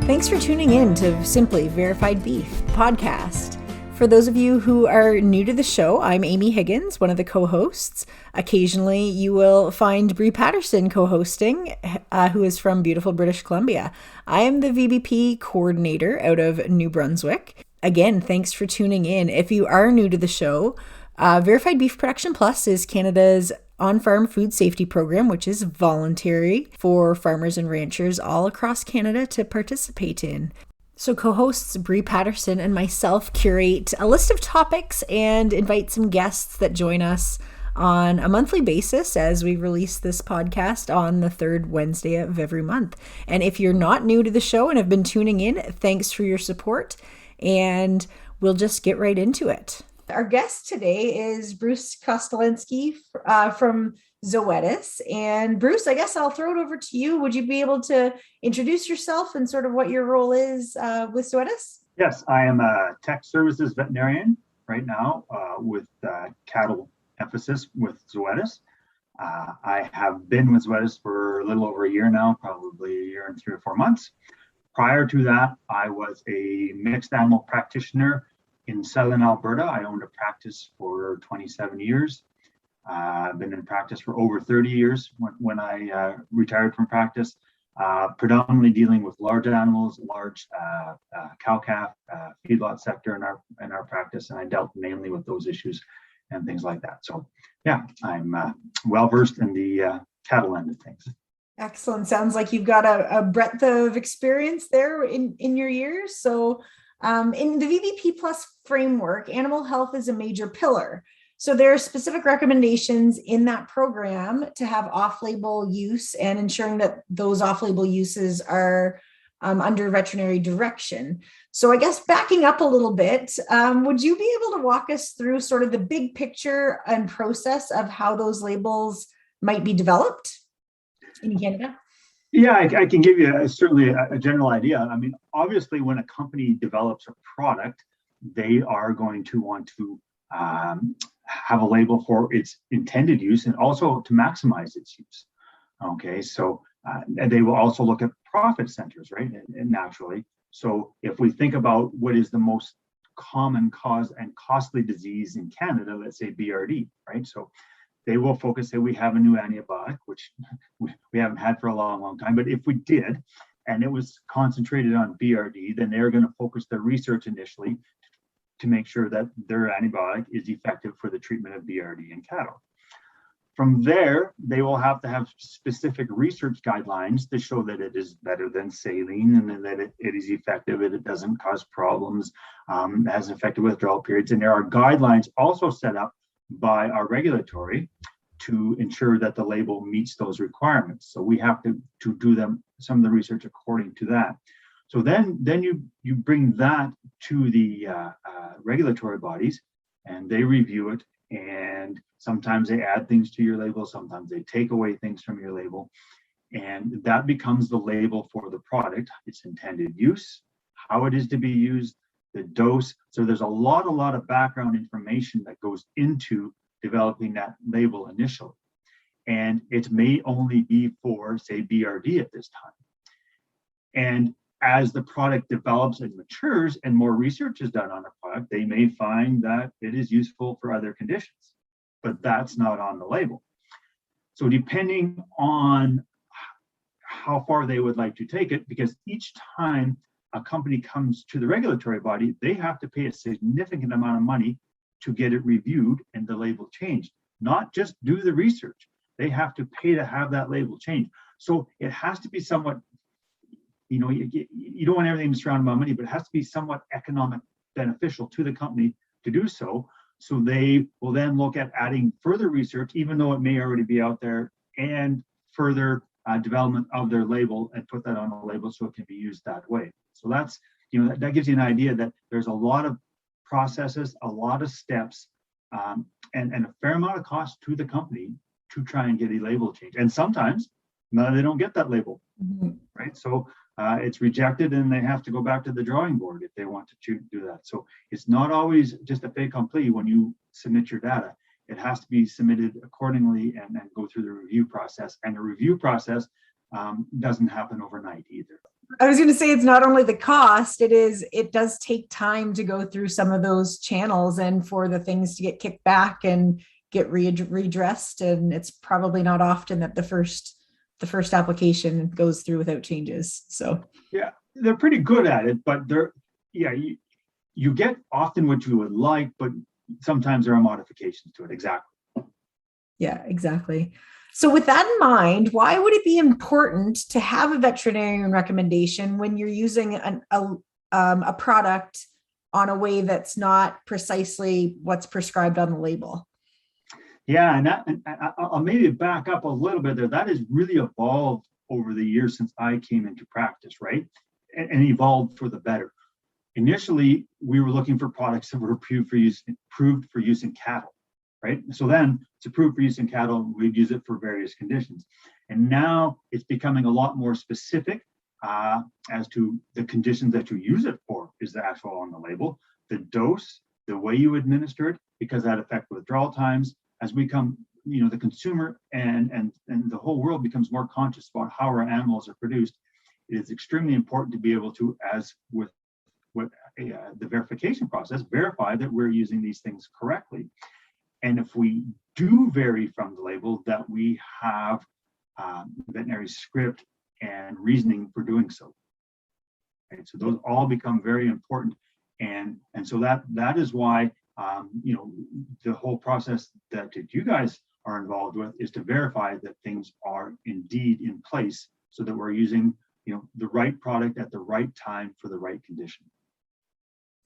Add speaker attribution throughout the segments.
Speaker 1: Thanks for tuning in to Simply Verified Beef podcast. For those of you who are new to the show, I'm Amy Higgins, one of the co-hosts. Occasionally, you will find Brie Patterson co-hosting, who is from beautiful British Columbia. I am the VBP coordinator out of New Brunswick. Again, thanks for tuning in. If you are new to the show, Verified Beef Production Plus is Canada's on-farm food safety program, which is voluntary for farmers and ranchers all across Canada to participate in. So co-hosts Brie Patterson and myself curate a list of topics and invite some guests that join us on a monthly basis as we release this podcast on the third Wednesday of every month. And if you're not new to the show and have been tuning in, thanks for your support, and we'll just get right into it. Our guest today is Bruce Kostolensky from Zoetis. And Bruce, I guess I'll throw it over to you. Would you be able to introduce yourself and sort of what your role is with Zoetis?
Speaker 2: Yes, I am a tech services veterinarian right now with cattle emphasis with Zoetis. I have been with Zoetis for a little over a year now, probably a year and 3 or 4 months. Prior to that, I was a mixed animal practitioner in southern Alberta. I owned a practice for 27 years. I've been in practice for over 30 years when I retired from practice, predominantly dealing with large animals, large cow-calf feedlot sector in our practice, and I dealt mainly with those issues and things like that. So yeah, I'm well-versed in the cattle end of things.
Speaker 1: Excellent. Sounds like you've got a breadth of experience there in your years. So in the VBP Plus framework, animal health is a major pillar. So there are specific recommendations in that program to have off-label use and ensuring that those off-label uses are under veterinary direction. So I guess backing up a little bit, would you be able to walk us through sort of the big picture and process of how those labels might be developed in Canada?
Speaker 2: Yeah, I can give you certainly a general idea. I mean, obviously, when a company develops a product, they are going to want to have a label for its intended use and also to maximize its use. Okay, so they will also look at profit centers, right? And naturally, so if we think about what is the most common cause and costly disease in Canada, let's say BRD, right? So they will focus, say we have a new antibiotic, which we haven't had for a long, long time. But if we did, and it was concentrated on BRD, then they're going to focus their research initially to make sure that their antibiotic is effective for the treatment of BRD in cattle. From there, they will have to have specific research guidelines to show that it is better than saline and that it is effective, and it doesn't cause problems, has effective withdrawal periods. And there are guidelines also set up by our regulatory to ensure that the label meets those requirements. So we have to do some of the research according to that. So then you bring that to the regulatory bodies, and they review it. And sometimes they add things to your label, sometimes they take away things from your label, and that becomes the label for the product, its intended use, how it is to be used, the dose. So there's a lot of background information that goes into developing that label initially. And it may only be for, say, BRD at this time. And as the product develops and matures and more research is done on the product, they may find that it is useful for other conditions, but that's not on the label. So depending on how far they would like to take it, because each time a company comes to the regulatory body, they have to pay a significant amount of money to get it reviewed and the label changed. Not just do the research, they have to pay to have that label changed. So it has to be somewhat, you don't want everything to surround by money, but it has to be somewhat economic beneficial to the company to do so. So they will then look at adding further research, even though it may already be out there, and further development of their label and put that on a label so it can be used that way. So that's, that gives you an idea that there's a lot of processes, a lot of steps, and a fair amount of cost to the company to try and get a label change. And sometimes they don't get that label, right? So it's rejected and they have to go back to the drawing board if they want to do that. So it's not always just a fait accompli when you submit your data. It has to be submitted accordingly and go through the review process. And the review process doesn't happen overnight either.
Speaker 1: I was going to say, it's not only the cost, it does take time to go through some of those channels and for the things to get kicked back and get redressed. And it's probably not often that the first application goes through without changes. So
Speaker 2: yeah, they're pretty good at it, but you get often what you would like, but sometimes there are modifications to it. Exactly.
Speaker 1: Yeah, exactly. So with that in mind, why would it be important to have a veterinarian recommendation when you're using a product on a way that's not precisely what's prescribed on the label?
Speaker 2: Yeah, and I'll maybe back up a little bit there. That has really evolved over the years since I came into practice, right? And evolved for the better. Initially, we were looking for products that were approved for use in cattle, right? So then it's approved for use in cattle, we'd use it for various conditions. And now it's becoming a lot more specific as to the conditions that you use it for is the actual on the label, the dose, the way you administer it, because that affects withdrawal times. As we come, the consumer and the whole world becomes more conscious about how our animals are produced, it is extremely important to be able to, as with the verification process, verify that we're using these things correctly. And if we do vary from the label, that we have veterinary script and reasoning for doing so. Right? So those all become very important, and so that is why the whole process that you guys are involved with is to verify that things are indeed in place, so that we're using the right product at the right time for the right condition.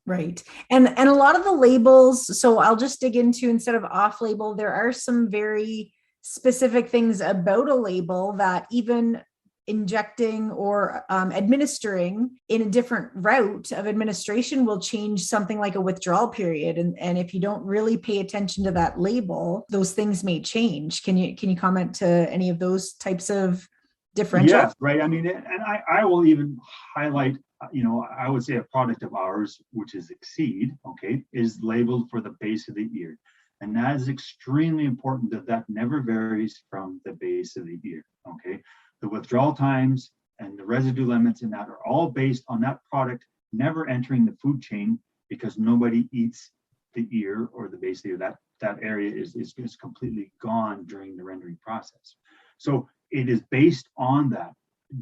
Speaker 1: Right. And a lot of the labels, so I'll just dig into, instead of off label, there are some very specific things about a label that even injecting or administering in a different route of administration will change something like a withdrawal period. And if you don't really pay attention to that label, those things may change. Can you comment to any of those types of differentials?
Speaker 2: Yes, right. I mean, and I will even highlight, I would say a product of ours, which is Exceed, okay, is labeled for the base of the ear. And that is extremely important that never varies from the base of the ear, okay? The withdrawal times and the residue limits in that are all based on that product never entering the food chain, because nobody eats the ear or the base of the ear. That area is completely gone during the rendering process. So it is based on that.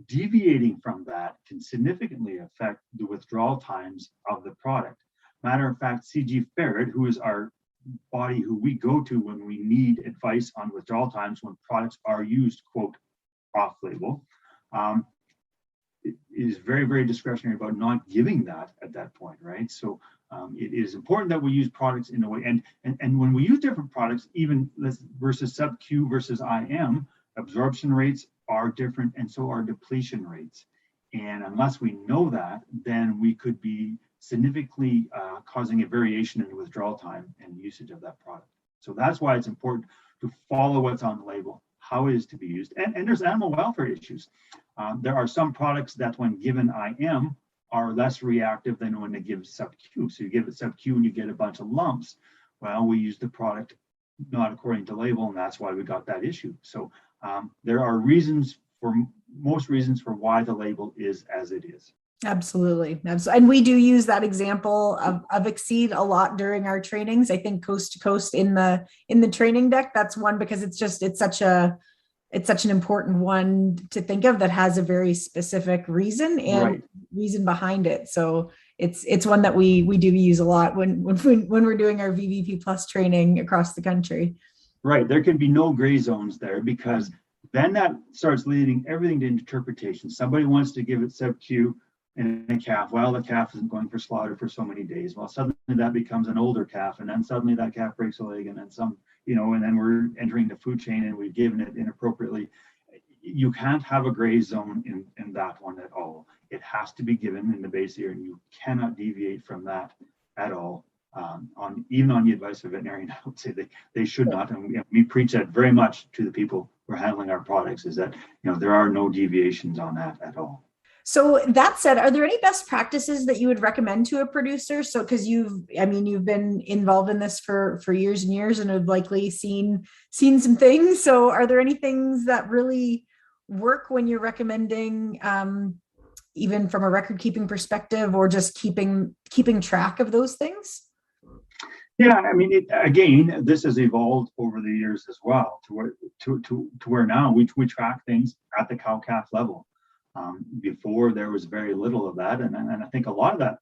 Speaker 2: Deviating from that can significantly affect the withdrawal times of the product. Matter of fact, CG Ferret, who is our body who we go to when we need advice on withdrawal times when products are used, quote, off label, is very, very discretionary about not giving that at that point, right? So it is important that we use products in a way, and when we use different products, even versus sub-Q versus IM, absorption rates are different, and so are depletion rates. And unless we know that, then we could be significantly causing a variation in the withdrawal time and usage of that product. So that's why it's important to follow what's on the label, how it is to be used. And there's animal welfare issues. There are some products that when given IM are less reactive than when they give sub-Q. So you give it sub-Q and you get a bunch of lumps. Well, we use the product not according to label, and that's why we got that issue. So there are most reasons for why the label is as it is.
Speaker 1: Absolutely. And we do use that example of Exceed a lot during our trainings. I think coast to coast in the training deck, that's one, because it's such an important one to think of that has a very specific reason and reason behind it. So it's one that we do use a lot when we're doing our VVP Plus training across the country.
Speaker 2: Right. There can be no gray zones there, because then that starts leading everything to interpretation. Somebody wants to give it sub-Q in a calf. Well, the calf isn't going for slaughter for so many days. Well, suddenly that becomes an older calf, and then suddenly that calf breaks a leg, and then and then we're entering the food chain and we've given it inappropriately. You can't have a gray zone in that one at all. It has to be given in the base ear, and you cannot deviate from that at all. Even on the advice of a veterinarian, I would say they should not. And we preach that very much to the people who are handling our products, is that there are no deviations on that at all.
Speaker 1: So that said, are there any best practices that you would recommend to a producer? So, because you've been involved in this for years and years and have likely seen some things. So are there any things that really work when you're recommending, even from a record keeping perspective, or just keeping track of those things?
Speaker 2: Yeah, I mean, again, this has evolved over the years as well to where now we track things at the cow-calf level. Before there was very little of that, and I think a lot of that,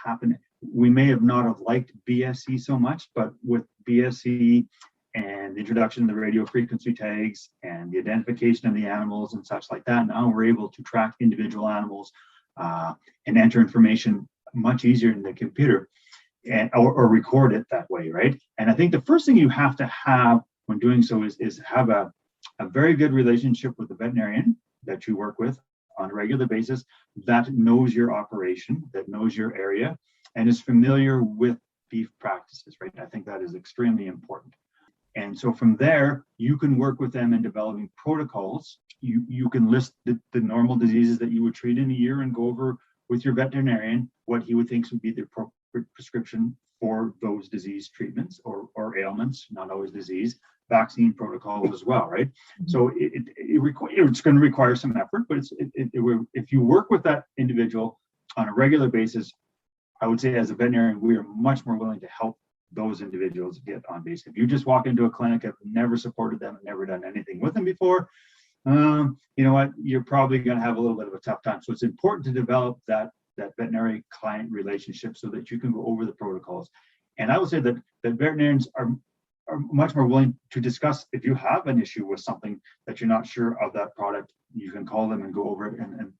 Speaker 2: happened. We may have not have liked BSE so much, but with BSE and the introduction of the radio frequency tags and the identification of the animals and such like that, now we're able to track individual animals and enter information much easier in the computer or record it that way, right? And I think the first thing you have to have when doing so is have a very good relationship with the veterinarian that you work with on a regular basis, that knows your operation, that knows your area, and is familiar with beef practices, right? I think that is extremely important. And so from there, you can work with them in developing protocols. You can list the normal diseases that you would treat in a year and go over with your veterinarian what he would think would be the appropriate prescription for those disease treatments or ailments, not always disease, vaccine protocols as well, right? Mm-hmm. So it's going to require some effort, but if you work with that individual on a regular basis, I would say as a veterinarian, we are much more willing to help those individuals get on base. If you just walk into a clinic, have never supported them, never done anything with them before, you know what, you're probably going to have a little bit of a tough time. So it's important to develop that veterinary client relationship so that you can go over the protocols. And I would say that veterinarians are much more willing to discuss if you have an issue with something that you're not sure of that product, you can call them and go over it. And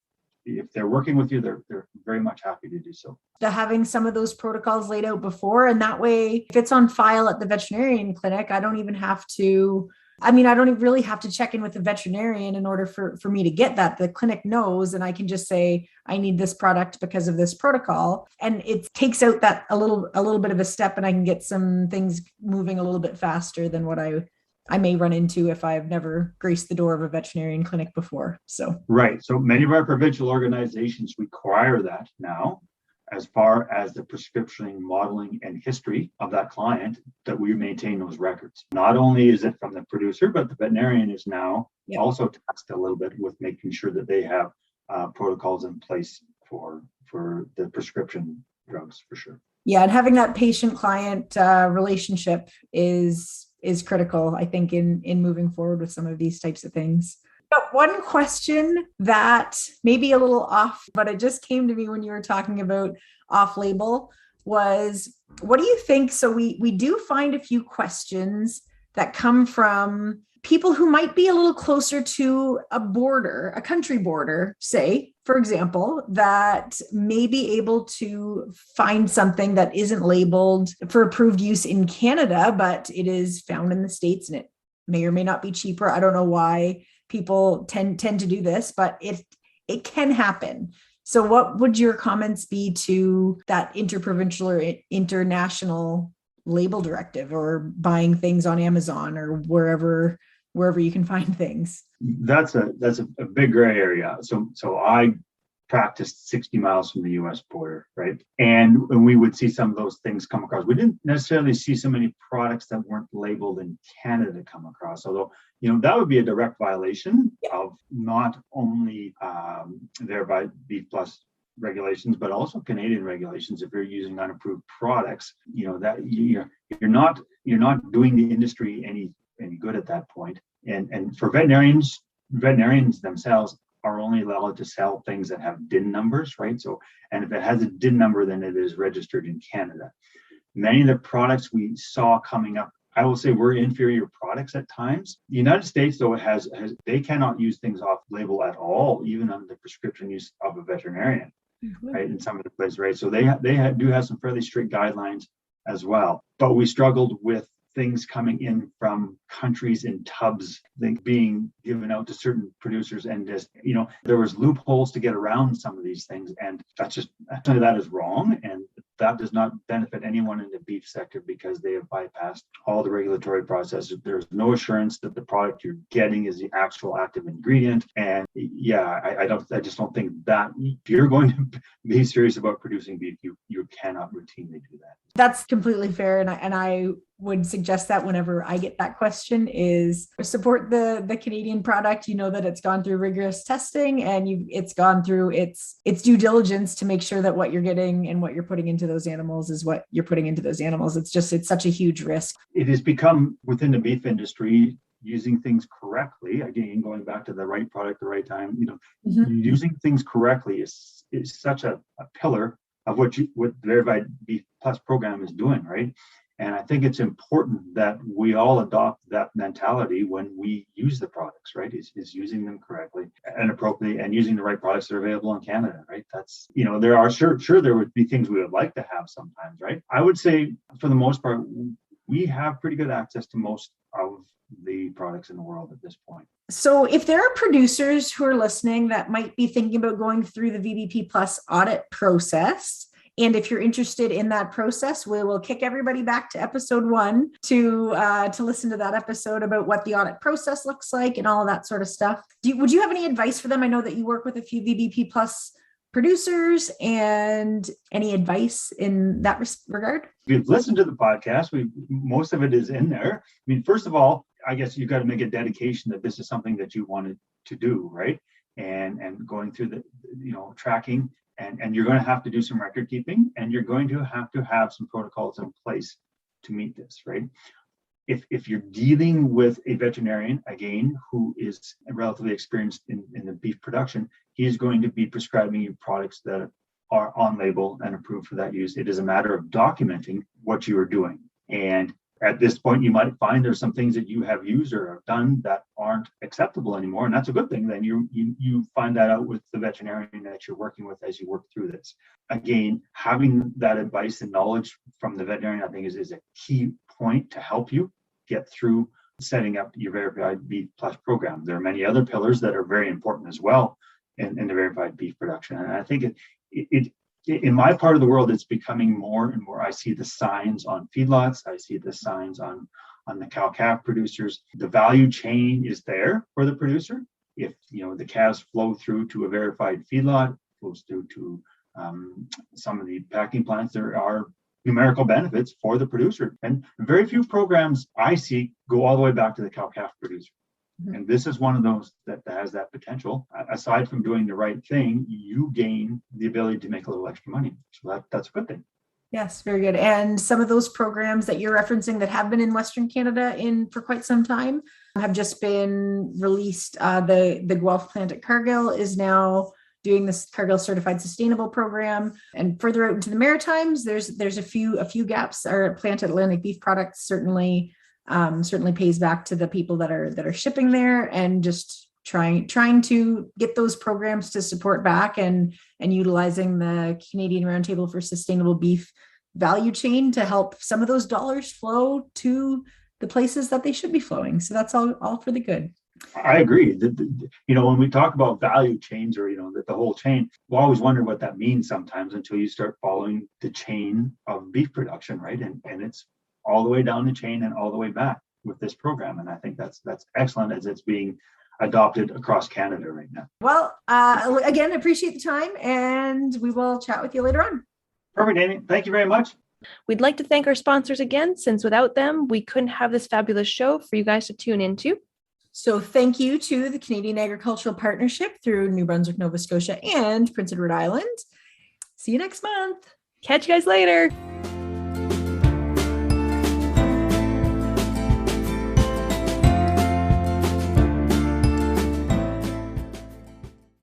Speaker 2: if they're working with you, they're very much happy to do so.
Speaker 1: Having some of those protocols laid out before, and that way, if it's on file at the veterinarian clinic, I don't even have to, I don't really have to check in with the veterinarian in order for me to get that. The clinic knows, and I can just say, I need this product because of this protocol. And it takes out that a little bit of a step, and I can get some things moving a little bit faster than what I may run into if I've never graced the door of a veterinarian clinic before. So
Speaker 2: right. So many of our provincial organizations require that now, as far as the prescription modeling and history of that client, that we maintain those records. Not only is it from the producer, but the veterinarian is now also tasked a little bit with making sure that they have protocols in place for the prescription drugs, for sure.
Speaker 1: Yeah, and having that patient-client relationship is critical, I think, in moving forward with some of these types of things. But one question that may be a little off, but it just came to me when you were talking about off-label, was what do you think? So we do find a few questions that come from people who might be a little closer to a country border, say, for example, that may be able to find something that isn't labeled for approved use in Canada, but it is found in the States, and it may or may not be cheaper. I don't know why people tend to do this, but it can happen. So what would your comments be to that interprovincial or international label directive, or buying things on Amazon or wherever you can find things?
Speaker 2: That's a big gray area. So I practiced 60 miles from the US border, right? And we would see some of those things come across. We didn't necessarily see so many products that weren't labeled in Canada come across, although, that would be a direct violation of not only thereby Beef Plus regulations, but also Canadian regulations. If you're using unapproved products, that you're not doing the industry any good at that point. And for veterinarians themselves are only allowed to sell things that have DIN numbers, right? So, and if it has a DIN number, then it is registered in Canada. Many of the products we saw coming up, I will say, were inferior products at times. The United States, though, they cannot use things off label at all, even under the prescription use of a veterinarian, right? In some of the places, right? So they do have some fairly strict guidelines as well. But we struggled with things coming in from countries in tubs, being given out to certain producers, and just, there was loopholes to get around some of these things, and that is wrong, and that does not benefit anyone in the beef sector because they have bypassed all the regulatory processes. There's no assurance that the product you're getting is the actual active ingredient, and I just don't think that if you're going to be serious about producing beef, you cannot routinely do that.
Speaker 1: That's completely fair. And I would suggest that whenever I get that question is support the Canadian product. You know that it's gone through rigorous testing and it's gone through its due diligence to make sure that what you're getting and what you're putting into those animals is what you're putting into those animals. It's such a huge risk.
Speaker 2: It has become within the beef industry, using things correctly, again, going back to the right product, the right time, using things correctly is such a pillar of what the Verified Beef Plus program is doing, right? And I think it's important that we all adopt that mentality when we use the products, right? Is using them correctly and appropriately and using the right products that are available in Canada, right? That's, there are sure there would be things we would like to have sometimes, right? I would say for the most part, we have pretty good access to most of the products in the world at this point.
Speaker 1: So if there are producers who are listening that might be thinking about going through the VBP Plus audit process, and if you're interested in that process, we will kick everybody back to episode 1 to listen to that episode about what the audit process looks like and all of that sort of stuff. Would you have any advice for them? I know that you work with a few VBP Plus producers, and any advice in that regard?
Speaker 2: If you've listened to the podcast, most of it is in there. I mean, first of all, I guess you've got to make a dedication that this is something that you wanted to do, right? And going through the, tracking, and you're going to have to do some record keeping, and you're going to have some protocols in place to meet this, right? If you're dealing with a veterinarian, again, who is relatively experienced in the beef production, he is going to be prescribing you products that are on label and approved for that use. It is a matter of documenting what you are doing. And at this point, you might find there's some things that you have used or have done that aren't acceptable anymore. And that's a good thing. Then you find that out with the veterinarian that you're working with as you work through this. Again, having that advice and knowledge from the veterinarian, I think is a key point to help you get through setting up your Verified Beef Plus program. There are many other pillars that are very important as well in the verified beef production. And I think it in my part of the world, it's becoming more and more. I see the signs on feedlots. I see the signs on the cow-calf producers. The value chain is there for the producer. If the calves flow through to a verified feedlot, flows through to some of the packing plants, there are numerical benefits for the producer. And very few programs I see go all the way back to the cow-calf producer. And this is one of those that has that potential. Aside from doing the right thing, you gain the ability to make a little extra money. So that's a good thing.
Speaker 1: Yes, very good. And some of those programs that you're referencing that have been in Western Canada for quite some time have just been released. The Guelph plant at Cargill is now doing this Cargill Certified Sustainable program. And further out into the Maritimes, there's a few gaps. Our plant at Atlantic Beef Products certainly pays back to the people that are shipping there, and just trying to get those programs to support back and utilizing the Canadian Roundtable for Sustainable Beef value chain to help some of those dollars flow to the places that they should be flowing. So that's all for the good.
Speaker 2: I agree. When we talk about value chains or, the whole chain, we always wonder what that means sometimes until you start following the chain of beef production, right? And it's all the way down the chain and all the way back with this program. And I think that's excellent as it's being adopted across Canada right now.
Speaker 1: Well, again, appreciate the time, and we will chat with you later on.
Speaker 2: Perfect, Amy. Thank you very much.
Speaker 3: We'd like to thank our sponsors again, since without them, we couldn't have this fabulous show for you guys to tune into.
Speaker 1: So thank you to the Canadian Agricultural Partnership through New Brunswick, Nova Scotia, and Prince Edward Island. See you next month.
Speaker 3: Catch you guys later.